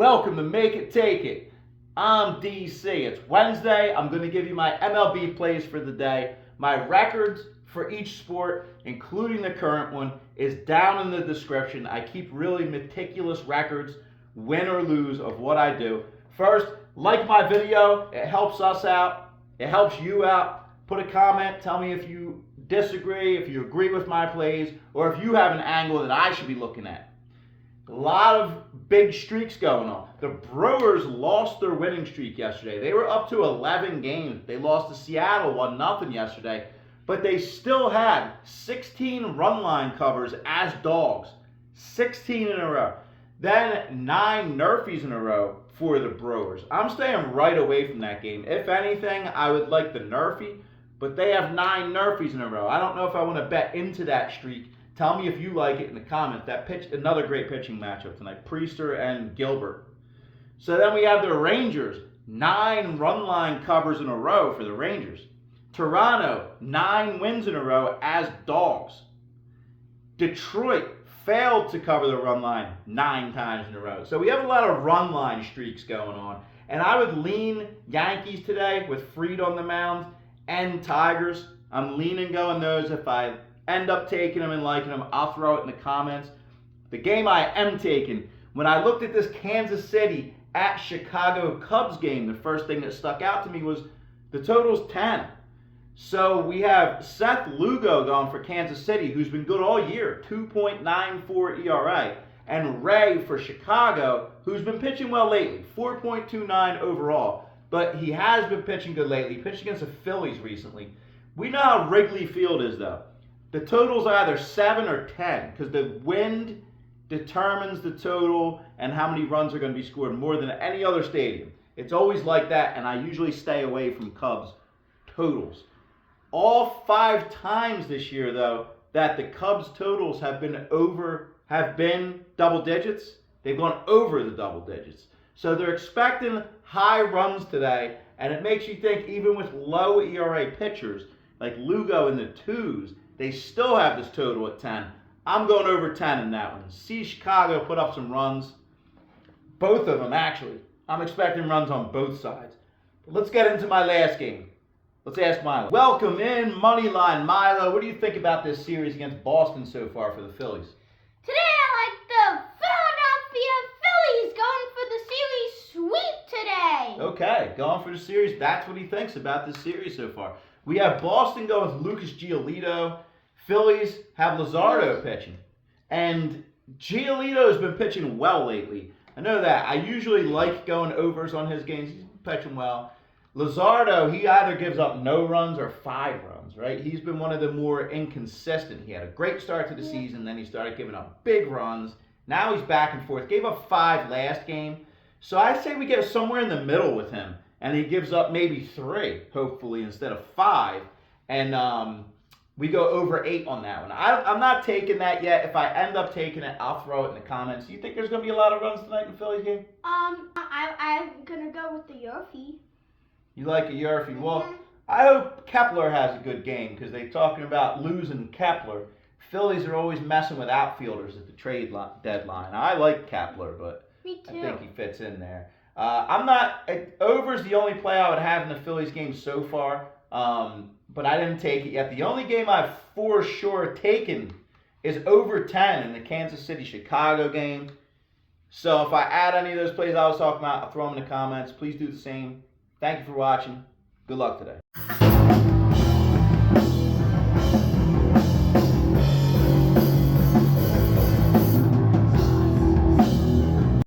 Welcome to Make It Take It. I'm DC. It's Wednesday. I'm going to give you my MLB plays for the day. My records for each sport, including the current one, is down in the description. I keep really meticulous records, win or lose, of what I do. First, like my video. It helps us out. It helps you out. Put a comment. Tell me if you disagree, if you agree with my plays, or if you have an angle that I should be looking at. A lot of big streaks going on. The Brewers lost their winning streak yesterday. They were up to 11 games. They lost to Seattle 1-0 yesterday, but they still had 16 run line covers as dogs. 16 in a row. Then 9 Nrfis in a row for the Brewers. I'm staying right away from that game. If anything, I would like the Nrfi, but they have 9 Nrfis in a row. I don't know if I want to bet into that streak. Tell me if you like it in the comments. Another great pitching matchup tonight. Priester and Gilbert. So then we have the Rangers. 9 run line covers in a row for the Rangers. Toronto, 9 wins in a row as dogs. Detroit failed to cover the run line 9 times in a row. So we have a lot of run line streaks going on. And I would lean Yankees today with Fried on the mound and Tigers. I'm leaning going those. If I end up taking them and liking them, I'll throw it in the comments. The game I am taking, when I looked at this Kansas City at Chicago Cubs game, the first thing that stuck out to me was the total's 10. So we have Seth Lugo going for Kansas City, who's been good all year, 2.94 ERA, and Ray for Chicago, who's been pitching well lately, 4.29 overall, but he has been pitching good lately. He pitched against the Phillies recently. We know how Wrigley Field is, though. The total's either 7 or 10 because the wind determines the total and how many runs are going to be scored more than any other stadium. It's always like that, and I usually stay away from Cubs totals. All 5 times this year, though, that the Cubs totals have been double digits, they've gone over the double digits. So they're expecting high runs today, and it makes you think even with low ERA pitchers like Lugo in the 2s, they still have this total at 10. I'm going over 10 in that one. See Chicago put up some runs. Both of them, actually. I'm expecting runs on both sides. But let's get into my last game. Let's ask Milo. Welcome in, Moneyline. Milo, what do you think about this series against Boston so far for the Phillies? Today I like the Philadelphia Phillies going for the series sweep today. Okay, going for the series. That's what he thinks about this series so far. We have Boston going with Lucas Giolito. Phillies have Luzardo pitching. And Giolito's been pitching well lately. I know that. I usually like going overs on his games. He's pitching well. Luzardo, he either gives up no runs or 5 runs, right? He's been one of the more inconsistent. He had a great start to the season, then he started giving up big runs. Now he's back and forth. Gave up 5 last game. So I say we get somewhere in the middle with him. And he gives up maybe 3, hopefully, instead of 5. And we go over 8 on that one. I'm not taking that yet. If I end up taking it, I'll throw it in the comments. Do you think there's going to be a lot of runs tonight in the Phillies game? I'm going to go with the Nrfi. You like a Nrfi? Well, I hope Kepler has a good game because they're talking about losing Kepler. Phillies are always messing with outfielders at the trade deadline. I like Kepler, but Me too. I think he fits in there. Over's the only play I would have in the Phillies game so far, but I didn't take it yet. The only game I've for sure taken is over 10 in the Kansas City-Chicago game. So if I add any of those plays I was talking about, I'll throw them in the comments. Please do the same. Thank you for watching. Good luck today.